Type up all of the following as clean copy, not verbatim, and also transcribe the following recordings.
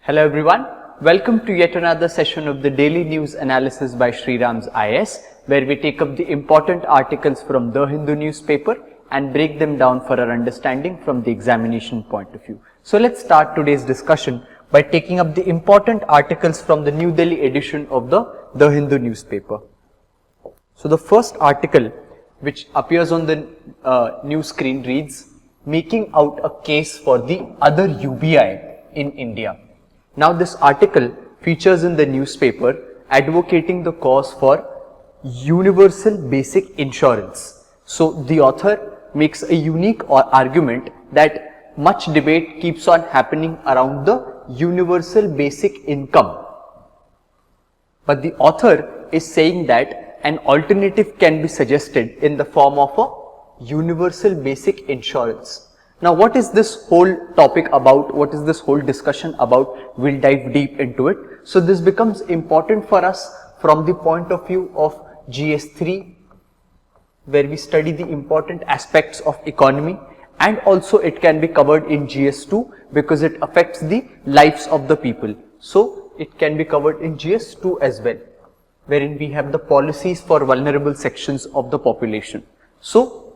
Hello everyone, welcome to yet another session of the daily news analysis by SRIRAM'S IAS, where we take up the important articles from the Hindu newspaper and break them down for our understanding from the examination point of view. So let's start today's discussion by taking up the important articles from the New Delhi edition of the Hindu newspaper. So the first article which appears on the news screen reads, "Making out a case for the other UBI in India." Now this article features in the newspaper advocating the cause for universal basic insurance. So the author makes a unique argument that much debate keeps on happening around the universal basic income. But the author is saying that an alternative can be suggested in the form of a universal basic insurance. Now what is this whole topic about? What is this whole discussion about? We'll dive deep into it. So this becomes important for us from the point of view of GS3, where we study the important aspects of economy, and also it can be covered in GS2 because it affects the lives of the people. So it can be covered in GS2 as well, wherein we have the policies for vulnerable sections of the population. So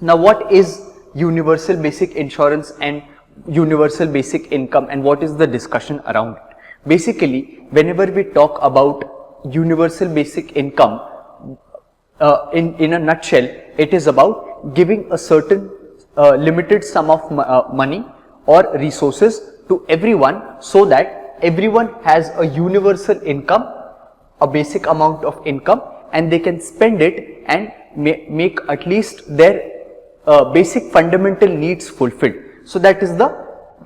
now what is universal basic insurance and universal basic income, and what is the discussion around it? Basically, whenever we talk about universal basic income, in a nutshell, it is about giving a certain limited sum of money or resources to everyone so that everyone has a universal income, a basic amount of income, and they can spend it and make at least their basic fundamental needs fulfilled. So that is the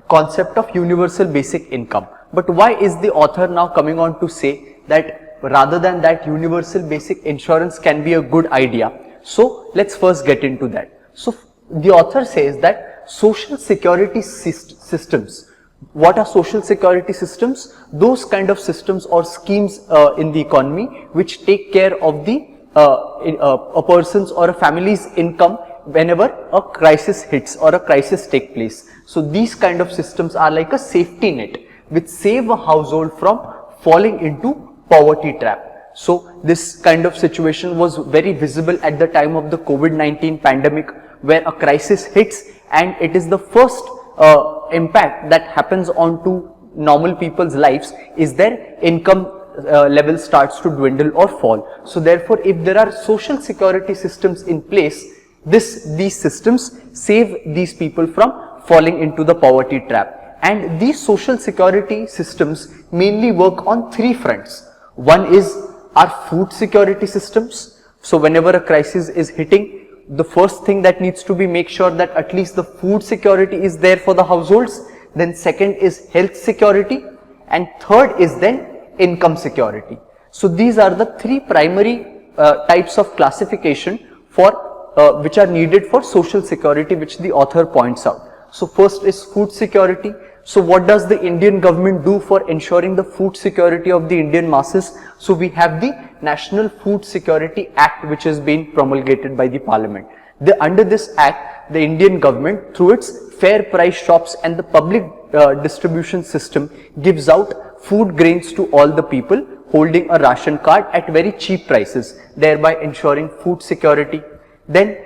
concept of universal basic income. But why is the author now coming on to say that rather than that universal basic insurance can be a good idea? So let's first get into that. So the author says that social security systems. What are social security systems? Those kind of systems or schemes in the economy which take care of the a person's or a family's income whenever a crisis hits or a crisis takes place. So these kind of systems are like a safety net which save a household from falling into poverty trap. So this kind of situation was very visible at the time of the COVID-19 pandemic, where a crisis hits and it is the first impact that happens onto normal people's lives is their income level starts to dwindle or fall. So therefore, if there are social security systems in place, these systems save these people from falling into the poverty trap. And these social security systems mainly work on three fronts. One is our food security systems. So whenever a crisis is hitting, the first thing that needs to be make sure that at least the food security is there for the households. Then second is health security, and third is then income security. So these are the three primary types of classification for which are needed for social security, which the author points out. So first is food security. So what does the Indian government do for ensuring the food security of the Indian masses? So we have the National Food Security Act, which has been promulgated by the Parliament. Under this act, the Indian government, through its fair price shops and the public distribution system, gives out food grains to all the people holding a ration card at very cheap prices, thereby ensuring food security. Then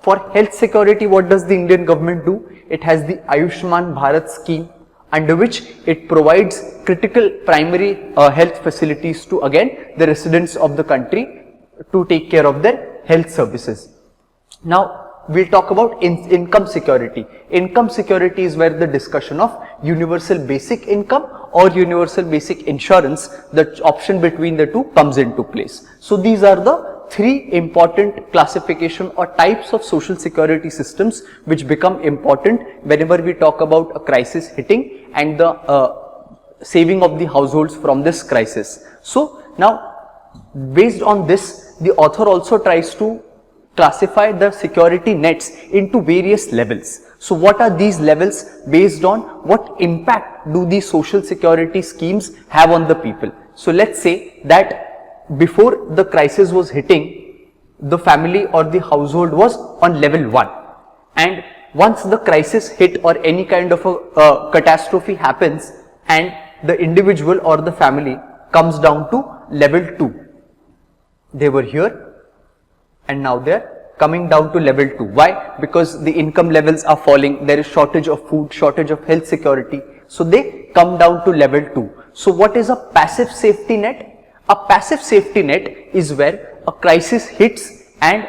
for health security, what does the Indian government do? It has the Ayushman Bharat scheme, under which it provides critical primary health facilities to again the residents of the country to take care of their health services. Now we'll talk about income security. Income security is where the discussion of universal basic income or universal basic insurance, the option between the two, comes into place. So these are the three important classification or types of social security systems which become important whenever we talk about a crisis hitting and the saving of the households from this crisis. So now, based on this, the author also tries to classify the security nets into various levels. So what are these levels? Based on what impact do these social security schemes have on the people? So let's say that before the crisis was hitting, the family or the household was on level 1, and once the crisis hit or any kind of a catastrophe happens and the individual or the family comes down to level 2. They were here and now they are coming down to level 2. Why? Because the income levels are falling, there is shortage of food, shortage of health security. So they come down to level 2. So what is a passive safety net? A passive safety net is where a crisis hits and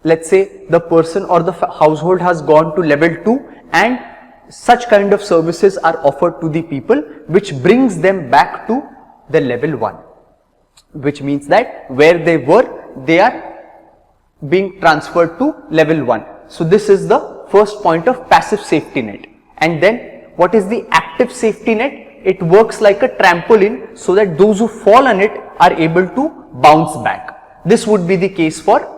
let's say the person or the household has gone to level 2 and such kind of services are offered to the people which brings them back to the level 1, which means that where they were, they are being transferred to level 1. So this is the first point of passive safety net. And then what is the active safety net? It works like a trampoline so that those who fall on it are able to bounce back. This would be the case for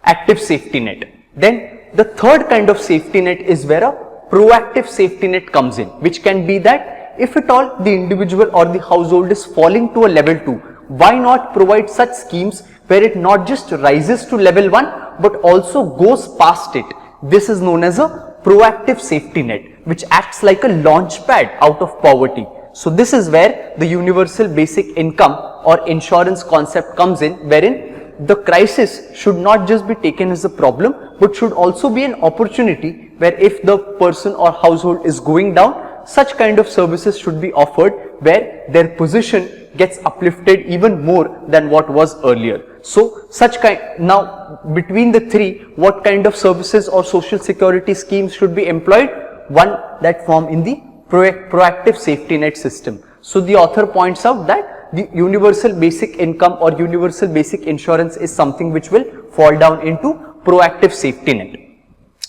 active safety net. Then the third kind of safety net is where a proactive safety net comes in, which can be that if at all the individual or the household is falling to a level 2, why not provide such schemes where it not just rises to level 1 but also goes past it. This is known as a proactive safety net, which acts like a launch pad out of poverty. So this is where the universal basic income or insurance concept comes in, wherein the crisis should not just be taken as a problem but should also be an opportunity where if the person or household is going down, such kind of services should be offered where their position gets uplifted even more than what was earlier. So such kind, now between the three, what kind of services or social security schemes should be employed? One that form in the proactive safety net system. So the author points out that the universal basic income or universal basic insurance is something which will fall down into proactive safety net.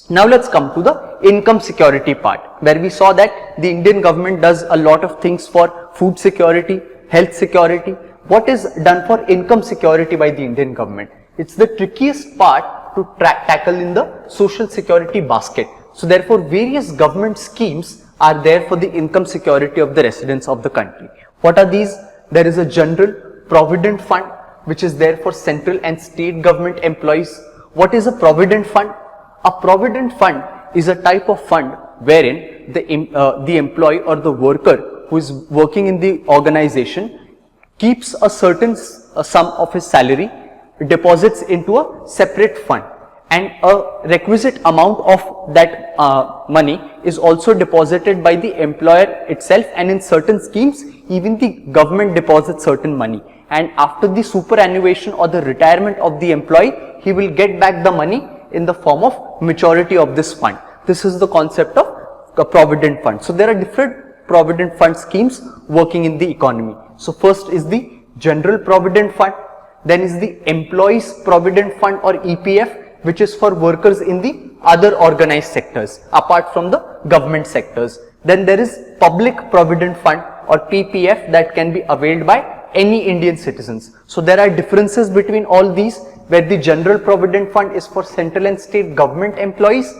Now let's come to the income security part, where we saw that the Indian government does a lot of things for food security, health security. What is done for income security by the Indian government? It's the trickiest part to tackle in the social security basket. So therefore various government schemes are there for the income security of the residents of the country. What are these? There is a general provident fund which is there for central and state government employees. What is a provident fund? A provident fund is a type of fund wherein the employee or the worker who is working in the organization keeps a certain sum of his salary, deposits into a separate fund, and a requisite amount of that money is also deposited by the employer itself, and in certain schemes even the government deposits certain money, and after the superannuation or the retirement of the employee, he will get back the money in the form of maturity of this fund. This is the concept of a provident fund. So there are different provident fund schemes working in the economy. So first is the general provident fund, then is the employees provident fund or EPF, which is for workers in the other organized sectors apart from the government sectors. Then there is public provident fund or PPF that can be availed by any Indian citizens. So there are differences between all these, where the general provident fund is for central and state government employees,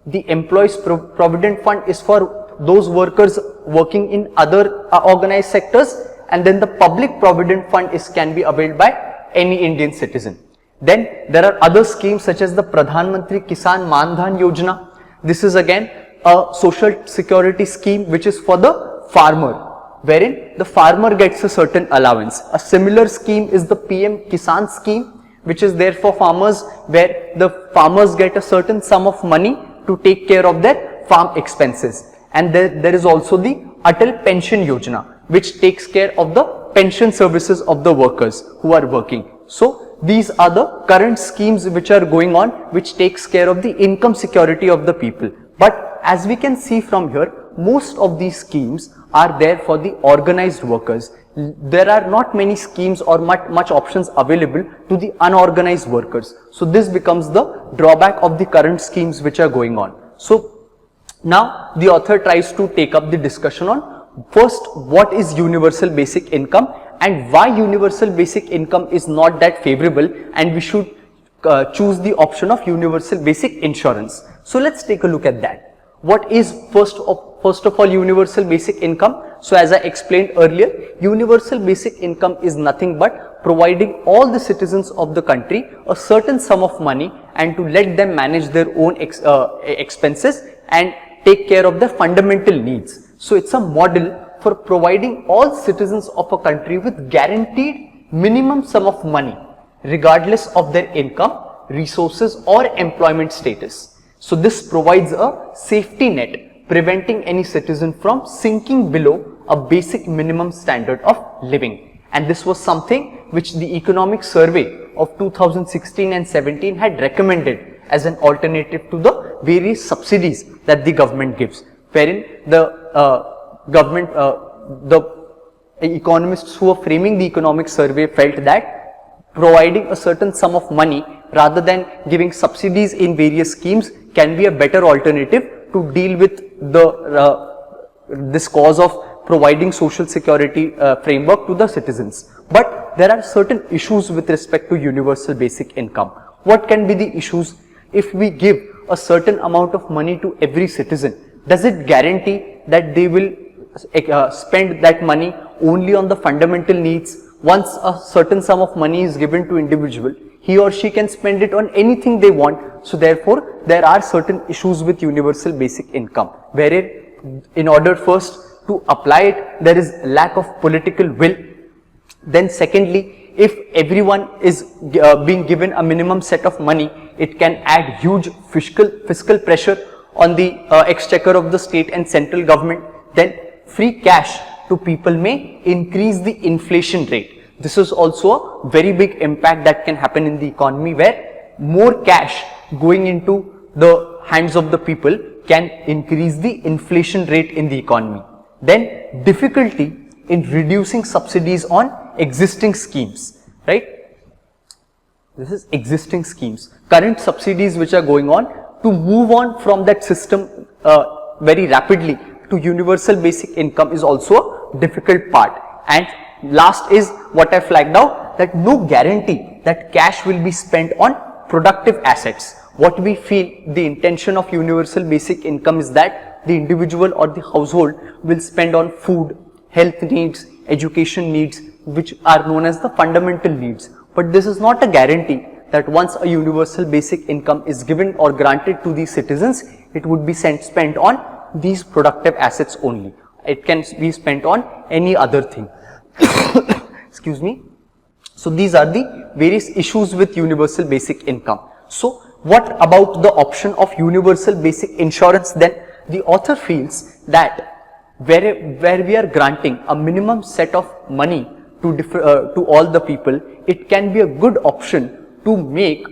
the employees provident fund is for those workers working in other organized sectors, and then the public provident fund can be availed by any Indian citizen. Then there are other schemes such as the Pradhan Mantri Kisan Man Dhan Yojana. This is again a social security scheme which is for the farmer, wherein the farmer gets a certain allowance. A similar scheme is the PM Kisan scheme, which is there for farmers, where the farmers get a certain sum of money to take care of their farm expenses. And there is also the Atal Pension Yojana, which takes care of the pension services of the workers who are working. So these are the current schemes which are going on, which takes care of the income security of the people. But as we can see from here, most of these schemes are there for the organized workers. There are not many schemes or much options available to the unorganized workers. So this becomes the drawback of the current schemes which are going on. So now the author tries to take up the discussion on first, what is universal basic income and why universal basic income is not that favorable, and we should choose the option of universal basic insurance. So let's take a look at that. What is first of all universal basic income? So as I explained earlier, universal basic income is nothing but providing all the citizens of the country a certain sum of money and to let them manage their own expenses and take care of their fundamental needs. So it's a model for providing all citizens of a country with guaranteed minimum sum of money, regardless of their income, resources or employment status. So this provides a safety net, preventing any citizen from sinking below a basic minimum standard of living. And this was something which the economic survey of 2016 and 17 had recommended as an alternative to the various subsidies that the government gives, wherein the the economists who were framing the economic survey felt that providing a certain sum of money rather than giving subsidies in various schemes can be a better alternative to deal with this cause of providing social security framework to the citizens. But there are certain issues with respect to universal basic income. What can be the issues? If we give a certain amount of money to every citizen, does it guarantee that they will spend that money only on the fundamental needs? Once a certain sum of money is given to individual, he or she can spend it on anything they want. So therefore, there are certain issues with universal basic income, wherein in order first to apply it, there is lack of political will. Then secondly, if everyone is being given a minimum set of money, it can add huge fiscal pressure on the exchequer of the state and central government. Then free cash to people may increase the inflation rate. This is also a very big impact that can happen in the economy, where more cash going into the hands of the people can increase the inflation rate in the economy. Then difficulty in reducing subsidies on existing schemes, right? This is existing schemes. Current subsidies which are going on, to move on from that system very rapidly to universal basic income is also a difficult part. And last is what I flagged out, that no guarantee that cash will be spent on productive assets. What we feel the intention of universal basic income is that the individual or the household will spend on food, health needs, education needs, which are known as the fundamental needs. But this is not a guarantee that once a universal basic income is given or granted to these citizens, it would be spent on these productive assets only. It can be spent on any other thing. Excuse me. So these are the various issues with universal basic income. So what about the option of universal basic insurance then? The author feels that where we are granting a minimum set of money to all the people, it can be a good option to make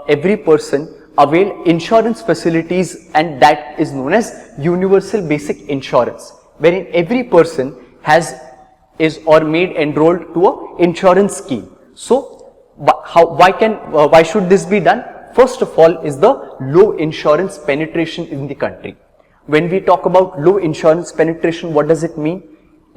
every person avail insurance facilities, and that is known as universal basic insurance, wherein every person is made enrolled to a insurance scheme. So why should this be done? First of all is the low insurance penetration in the country. When we talk about low insurance penetration, what does it mean?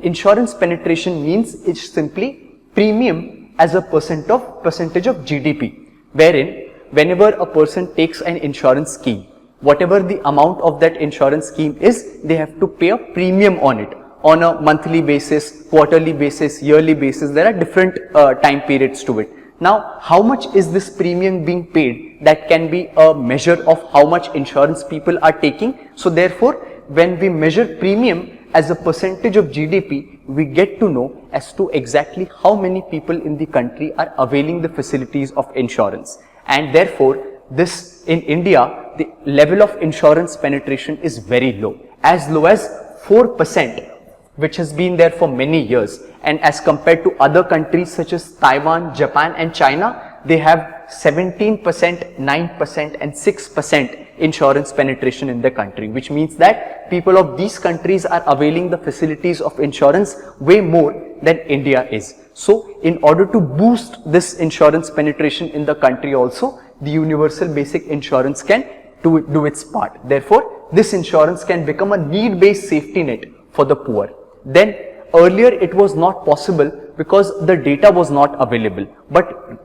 Insurance penetration means it's simply premium as a percentage of GDP, wherein whenever a person takes an insurance scheme, whatever the amount of that insurance scheme is, they have to pay a premium on it on a monthly basis, quarterly basis, yearly basis. There are different time periods to it. Now, how much is this premium being paid? That can be a measure of how much insurance people are taking. So therefore, when we measure premium as a percentage of GDP, we get to know as to exactly how many people in the country are availing the facilities of insurance. And therefore, this in India, the level of insurance penetration is very low as 4%, which has been there for many years. And as compared to other countries such as Taiwan, Japan and China, they have 17%, 9% and 6% insurance penetration in the country, which means that people of these countries are availing the facilities of insurance way more than India is. So in order to boost this insurance penetration in the country also, the universal basic insurance can do its part. Therefore, this insurance can become a need-based safety net for the poor. Then earlier it was not possible because the data was not available, but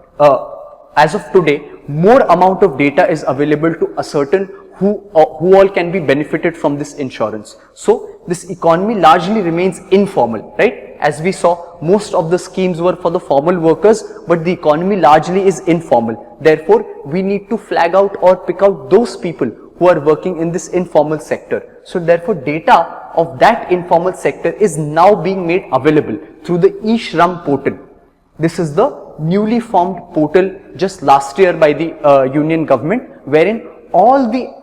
as of today, more amount of data is available to ascertain who all can be benefited from this insurance. So this economy largely remains informal, right? As we saw, most of the schemes were for the formal workers, but the economy largely is informal. Therefore, we need to flag out or pick out those people who are working in this informal sector. So therefore data of that informal sector is now being made available through the eShram portal. This is the newly formed portal just last year by the union government, wherein all the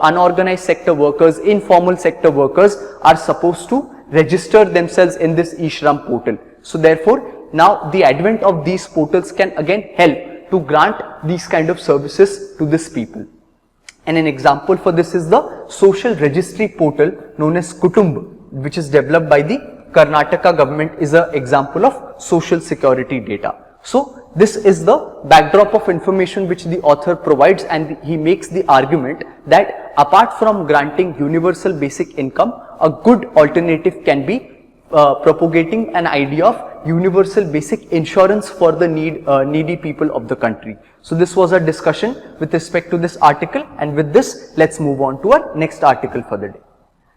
unorganized sector workers, informal sector workers are supposed to register themselves in this eShram portal. So therefore now the advent of these portals can again help to grant these kind of services to these people. And an example for this is the social registry portal known as Kutumb, which is developed by the Karnataka government, is an example of social security data. So this is the backdrop of information which the author provides, and he makes the argument that apart from granting universal basic income, a good alternative can be propagating an idea of universal basic insurance for the needy people of the country. So this was a discussion with respect to this article, and with this let's move on to our next article for the day.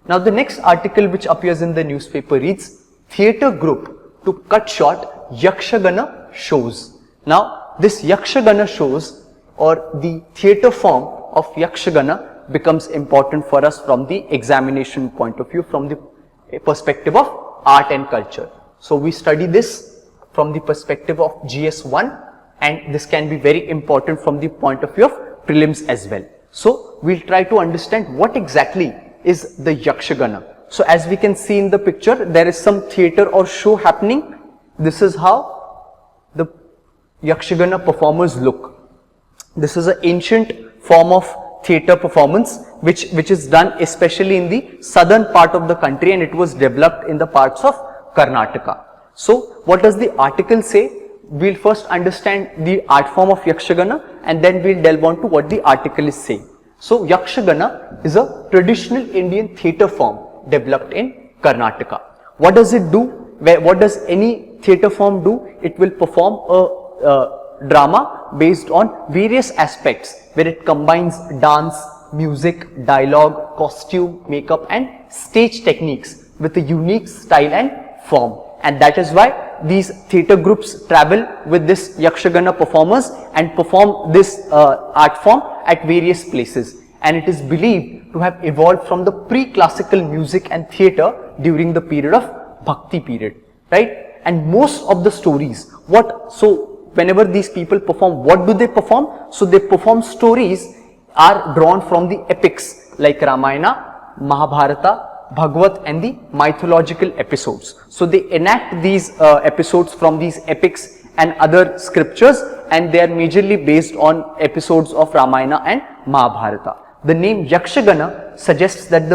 Now the next article which appears in the newspaper reads, theatre group to cut short Yakshagana shows. Now this Yakshagana shows, or the theatre form of Yakshagana, becomes important for us from the examination point of view, from the perspective of art and culture. So we study this from the perspective of GS1, and this can be very important from the point of view of prelims as well. So we'll try to understand what exactly is the Yakshagana. So as we can see in the picture, there is some theatre or show happening. This is how the Yakshagana performers look. This is an ancient form of theatre performance which is done especially in the southern part of the country, and it was developed in the parts of Karnataka. So what does the article say? We'll first understand the art form of Yakshagana, and then we'll delve on to what the article is saying. So Yakshagana is a traditional Indian theatre form developed in Karnataka. What does it do? What does any theatre form do? It will perform a drama based on various aspects, where it combines dance, music, dialogue, costume, makeup and stage techniques with a unique style and form. And that is why these theatre groups travel with this Yakshagana performers and perform this art form at various places. And it is believed to have evolved from the pre-classical music and theatre during the period of Bhakti period, right? And most of the stories, whenever these people perform, what do they perform? So they perform stories are drawn from the epics like Ramayana, Mahabharata, Bhagavad and the mythological episodes. So they enact these episodes from these epics and other scriptures, and they are majorly based on episodes of Ramayana and Mahabharata. The name Yakshagana suggests that it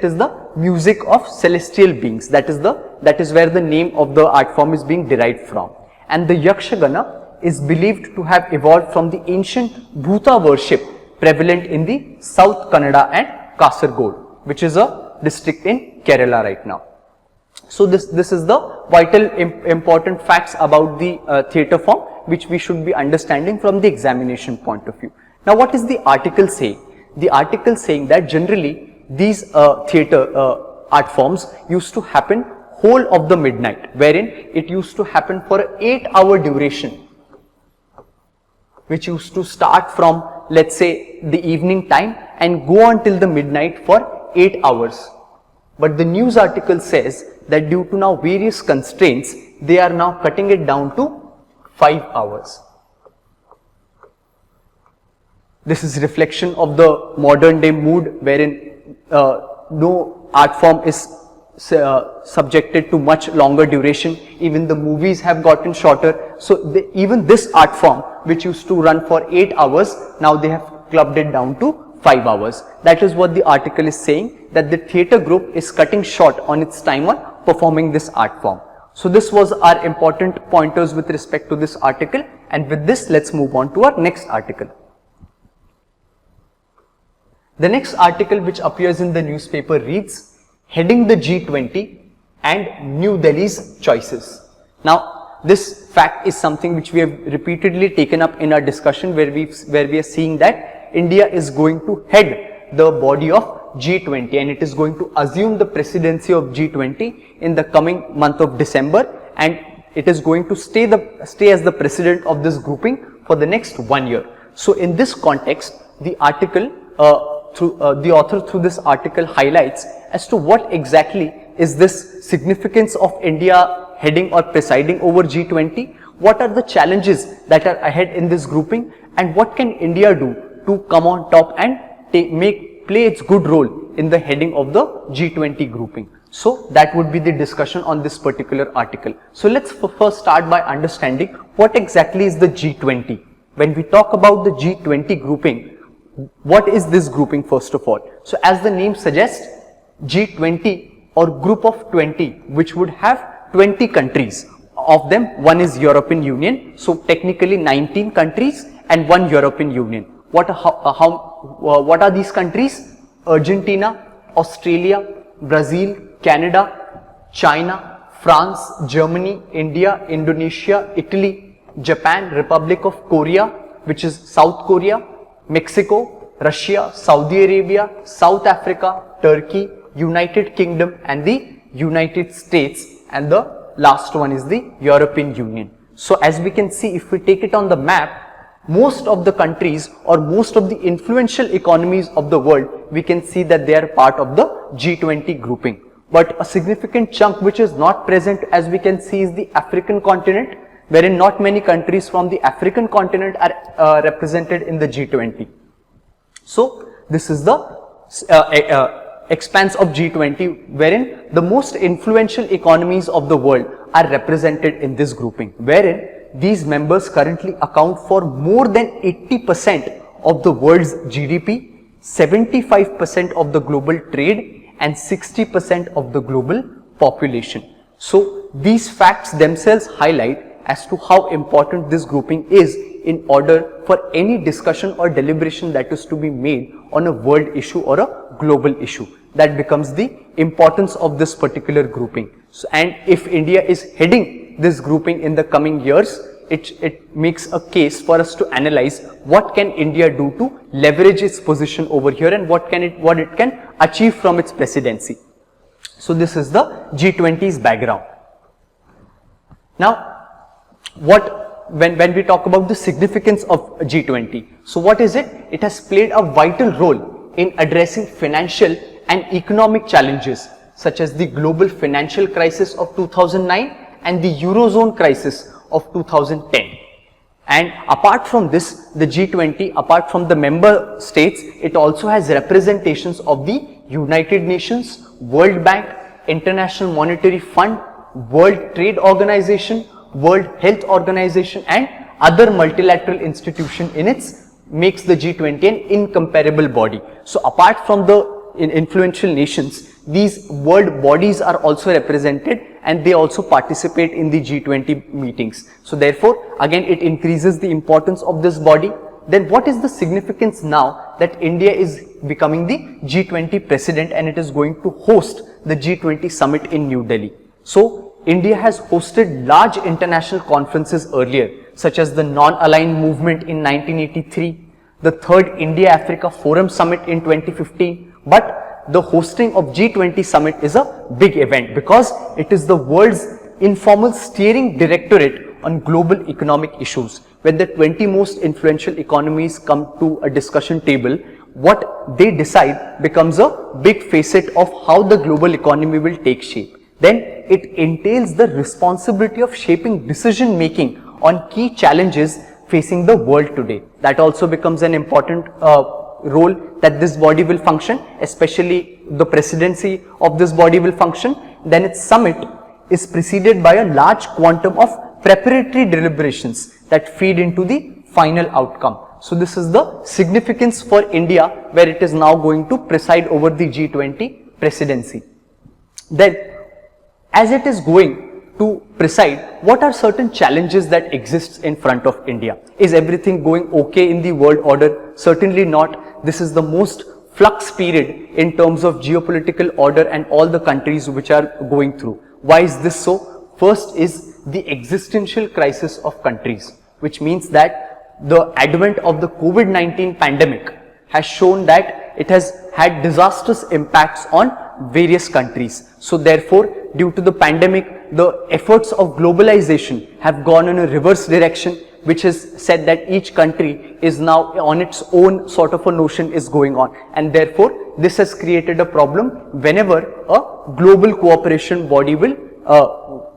is the music of celestial beings. That is where the name of the art form is being derived from. And the Yakshagana is believed to have evolved from the ancient Bhuta worship prevalent in the South Kannada and Kasargod, which is a district in Kerala right now. So this is the vital important facts about the theatre form which we should be understanding from the examination point of view. Now what is the article saying? The article saying that generally these theatre art forms used to happen whole of the midnight, wherein it used to happen for an 8-hour duration, which used to start from, let's say, the evening time and go on till the midnight for 8 hours. But the news article says that due to now various constraints, they are now cutting it down to 5 hours. This is reflection of the modern day mood, wherein no art form is subjected to much longer duration. Even the movies have gotten shorter. So even this art form, which used to run for 8 hours, now they have clubbed it down to 5 hours. That is what the article is saying, that the theatre group is cutting short on its time on performing this art form. So this was our important pointers with respect to this article, and with this let's move on to our next article. The next article which appears in the newspaper reads, Heading the G20 and New Delhi's Choices. Now this fact is something which we have repeatedly taken up in our discussion, where we are seeing that India is going to head the body of G20, and it is going to assume the presidency of G20 in the coming month of December, and it is going to stay as the president of this grouping for the next 1 year. So in this context, the article, the author through this article highlights as to what exactly is this significance of India heading or presiding over G20, what are the challenges that are ahead in this grouping, and what can India do to come on top and play its good role in the heading of the G20 grouping. So that would be the discussion on this particular article. So let's first start by understanding what exactly is the G20. When we talk about the G20 grouping, what is this grouping first of all? So as the name suggests, G20 or group of 20, which would have 20 countries. Of them, one is European Union. So technically 19 countries and one European Union. What are these countries? Argentina, Australia, Brazil, Canada, China, France, Germany, India, Indonesia, Italy, Japan, Republic of Korea, which is South Korea, Mexico, Russia, Saudi Arabia, South Africa, Turkey, United Kingdom and the United States, and the last one is the European Union. So as we can see, if we take it on the map, most of the countries or most of the influential economies of the world, we can see that they are part of the G20 grouping. But a significant chunk which is not present, as we can see, is the African continent, wherein not many countries from the African continent are represented in the G20. So this is the expanse of G20, wherein the most influential economies of the world are represented in this grouping, wherein these members currently account for more than 80% of the world's GDP, 75% of the global trade and 60% of the global population. So these facts themselves highlight as to how important this grouping is in order for any discussion or deliberation that is to be made on a world issue or a global issue. That becomes the importance of this particular grouping. So, and if India is heading this grouping in the coming years, it makes a case for us to analyze what can India do to leverage its position over here and what it can achieve from its presidency. So this is the G20's background. Now, when we talk about the significance of G20, so what is it? It has played a vital role in addressing financial and economic challenges such as the global financial crisis of 2009 and the Eurozone crisis of 2010. And apart from this, the G20, apart from the member states, it also has representations of the United Nations, World Bank, International Monetary Fund, World Trade Organization, World Health Organization and other multilateral institutions in its makes the G20 an incomparable body. So apart from the influential nations, these world bodies are also represented and they also participate in the G20 meetings. So therefore, again, it increases the importance of this body. Then what is the significance now that India is becoming the G20 president and it is going to host the G20 summit in New Delhi? So India has hosted large international conferences earlier, such as the Non-Aligned Movement in 1983, the third India-Africa Forum Summit in 2015, but the hosting of G20 Summit is a big event because it is the world's informal steering directorate on global economic issues. When the 20 most influential economies come to a discussion table, what they decide becomes a big facet of how the global economy will take shape. Then it entails the responsibility of shaping decision making on key challenges facing the world today. That also becomes an important role that this body will function, especially the presidency of this body will function. Then its summit is preceded by a large quantum of preparatory deliberations that feed into the final outcome. So this is the significance for India, where it is now going to preside over the G20 presidency. Then, as it is going to preside, what are certain challenges that exist in front of India? Is everything going okay in the world order? Certainly not. This is the most flux period in terms of geopolitical order and all the countries which are going through. Why is this so? First is the existential crisis of countries, which means that the advent of the COVID-19 pandemic has shown that it has had disastrous impacts on various countries. So therefore, due to the pandemic, the efforts of globalization have gone in a reverse direction. which is said that each country is now on its own sort of a notion is going on, and therefore this has created a problem whenever a global cooperation body will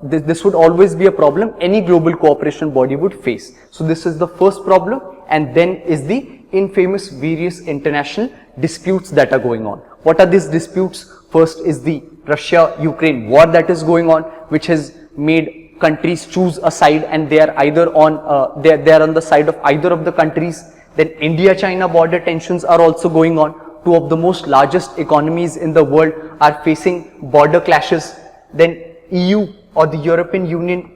this would always be a problem any global cooperation body would face. So this is the first problem, and then is the infamous various international disputes that are going on. What are these disputes? First is the Russia-Ukraine war that is going on, which has made countries choose a side, and they are either on they are on the side of either of the countries. Then India-China border tensions are also going on. Two of the most largest economies in the world are facing border clashes. Then EU or the European Union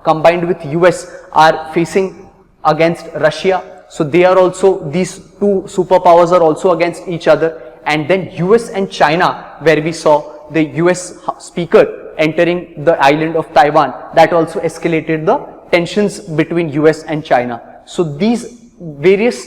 combined with US are facing against Russia. So they are also, these two superpowers are also against each other. And then US and China, where we saw the US speaker entering the island of Taiwan, that also escalated the tensions between US and China. So these various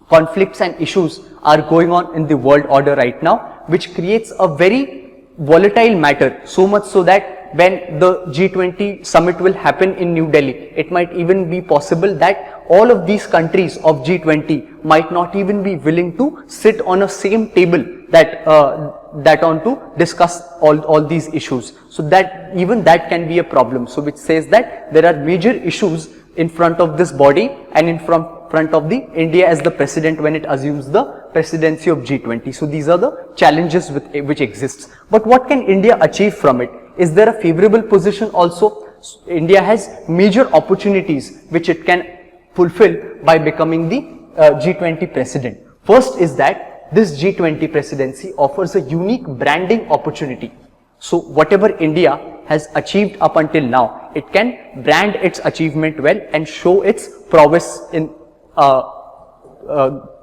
conflicts and issues are going on in the world order right now, which creates a very volatile matter, so much so that when the G20 summit will happen in New Delhi, it might even be possible that all of these countries of G20 might not even be willing to sit on a same table that on to discuss all these issues. So that even that can be a problem. So which says that there are major issues in front of this body and in front of the India as the president when it assumes the presidency of G20. So these are the challenges which exists. But what can India achieve from it? Is there a favorable position also? India has major opportunities which it can fulfill by becoming the G20 president. First is that this G20 presidency offers a unique branding opportunity. So whatever India has achieved up until now, it can brand its achievement well and show its prowess in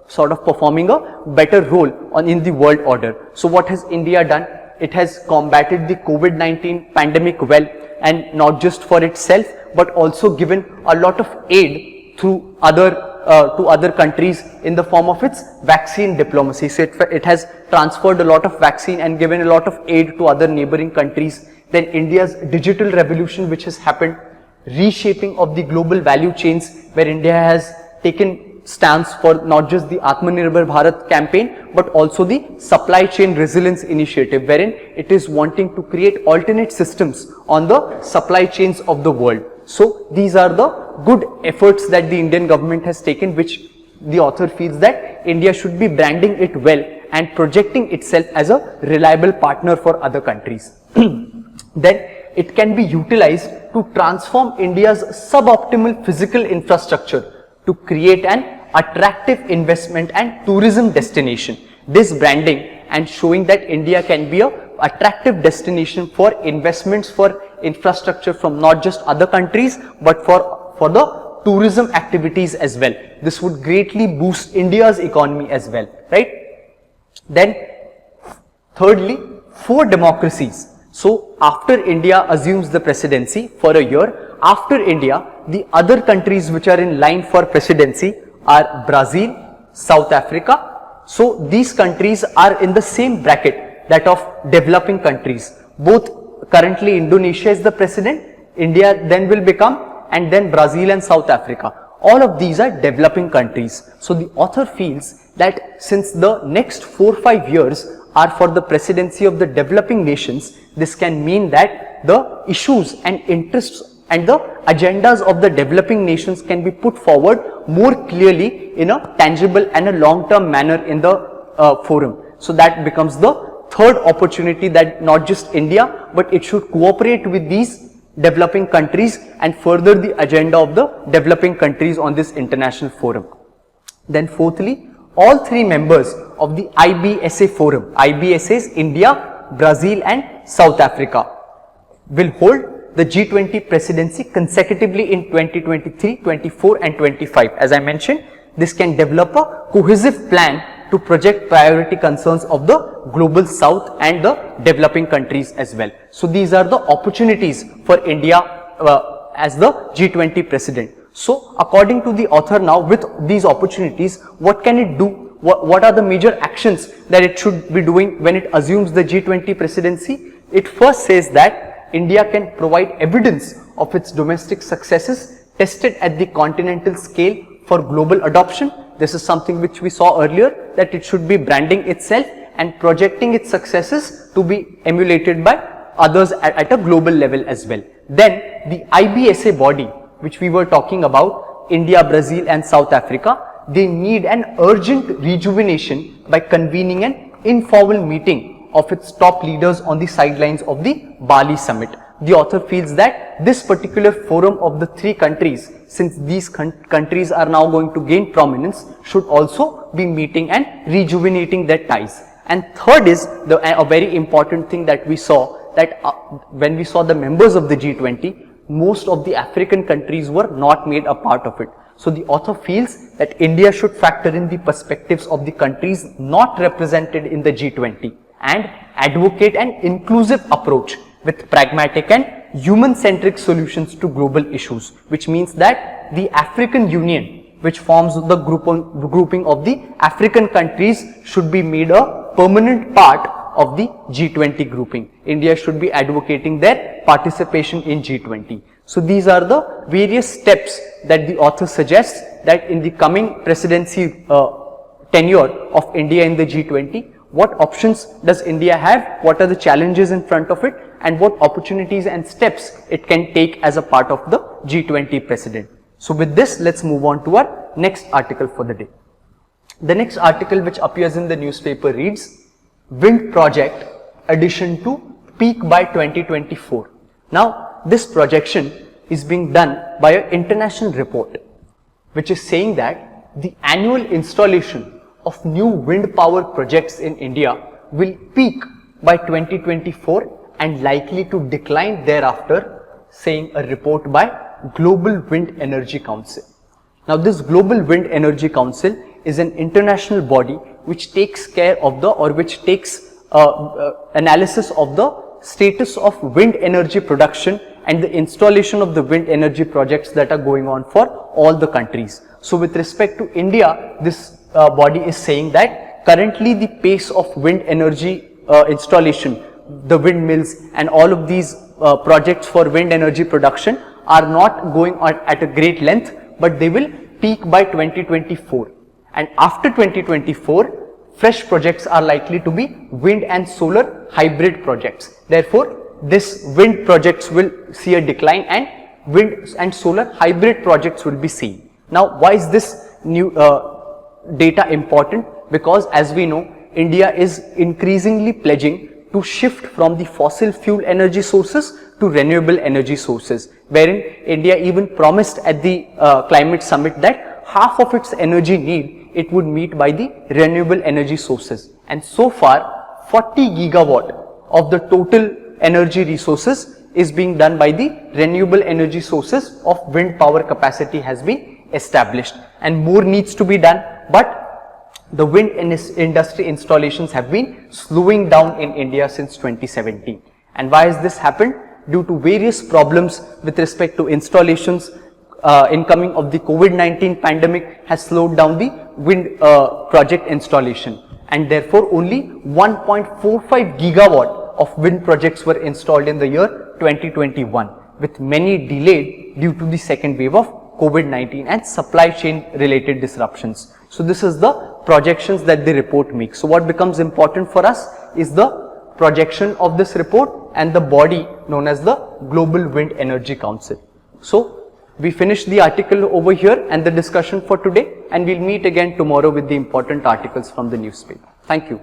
sort of performing a better role in the world order. So what has India done? It has combated the COVID-19 pandemic well, and not just for itself, but also given a lot of aid through to other countries in the form of its vaccine diplomacy. So it has transferred a lot of vaccine and given a lot of aid to other neighboring countries. Then India's digital revolution, which has happened, reshaping of the global value chains, where India has taken stance for not just the Atmanirbhar Bharat campaign, but also the supply chain resilience initiative, wherein it is wanting to create alternate systems on the supply chains of the world. So these are the good efforts that the Indian government has taken, which the author feels that India should be branding it well and projecting itself as a reliable partner for other countries. Then it can be utilized to transform India's suboptimal physical infrastructure to create an attractive investment and tourism destination. This branding and showing that India can be a attractive destination for investments for infrastructure from not just other countries, but for the tourism activities as well. This would greatly boost India's economy as well, right? Then thirdly, for democracies. So after India assumes the presidency for a year, after India, the other countries which are in line for presidency are Brazil, South Africa. So these countries are in the same bracket, that of developing countries. Both currently Indonesia is the president, India then will become, and then Brazil and South Africa. All of these are developing countries. So the author feels that since the next 4-5 years are for the presidency of the developing nations, this can mean that the issues and interests and the agendas of the developing nations can be put forward more clearly in a tangible and a long-term manner in the forum. So that becomes the third opportunity, that not just India, but it should cooperate with these developing countries and further the agenda of the developing countries on this international forum. Then fourthly, all three members of the IBSA forum, IBSA is India, Brazil and South Africa, will hold the G20 presidency consecutively in 2023, 24 and 25. As I mentioned, this can develop a cohesive plan to project priority concerns of the global south and the developing countries as well. So these are the opportunities for India as the G20 president. So according to the author now, with these opportunities, what can it do? What are the major actions that it should be doing when it assumes the G20 presidency? It first says that India can provide evidence of its domestic successes tested at the continental scale for global adoption. This is something which we saw earlier, that it should be branding itself and projecting its successes to be emulated by others at a global level as well. Then the IBSA body, which we were talking about, India, Brazil and South Africa, they need an urgent rejuvenation by convening an informal meeting of its top leaders on the sidelines of the Bali summit. The author feels that this particular forum of the three countries, since these countries are now going to gain prominence, should also be meeting and rejuvenating their ties. And third is a very important thing that we saw, that when we saw the members of the G20, most of the African countries were not made a part of it. So the author feels that India should factor in the perspectives of the countries not represented in the G20 and advocate an inclusive approach with pragmatic and human-centric solutions to global issues, which means that the African Union, which forms the grouping of the African countries, should be made a permanent part of the G20 grouping. India should be advocating their participation in G20. So these are the various steps that the author suggests that in the coming presidency tenure of India in the G20, what options does India have, what are the challenges in front of it, and what opportunities and steps it can take as a part of the G20 president. So with this, let's move on to our next article for the day. The next article which appears in the newspaper reads, Wind Project Addition to Peak by 2024. Now, this projection is being done by an international report, which is saying that the annual installation of new wind power projects in India will peak by 2024 and likely to decline thereafter, saying a report by Global Wind Energy Council. Now, this Global Wind Energy Council is an international body which takes care of the, or which takes analysis of the status of wind energy production and the installation of the wind energy projects that are going on for all the countries. So with respect to India, this body is saying that currently the pace of wind energy installation, the windmills and all of these projects for wind energy production are not going on at a great length, but they will peak by 2024. And after 2024, fresh projects are likely to be wind and solar hybrid projects. Therefore, this wind projects will see a decline and wind and solar hybrid projects will be seen. Now, why is this new data important? Because as we know, India is increasingly pledging to shift from the fossil fuel energy sources to renewable energy sources, wherein India even promised at the climate summit that half of its energy need it would meet by the renewable energy sources. And so far, 40 gigawatt of the total energy resources is being done by the renewable energy sources of wind power capacity has been established, and more needs to be done, but the wind industry installations have been slowing down in India since 2017. And why has this happened? Due to various problems with respect to installations. Incoming of the COVID-19 pandemic has slowed down the wind project installation, and therefore only 1.45 gigawatt of wind projects were installed in the year 2021, with many delayed due to the second wave of COVID-19 and supply chain related disruptions. So this is the projections that the report makes. So what becomes important for us is the projection of this report and the body known as the Global Wind Energy Council. So we finish the article over here and the discussion for today, and we'll meet again tomorrow with the important articles from the newspaper. Thank you.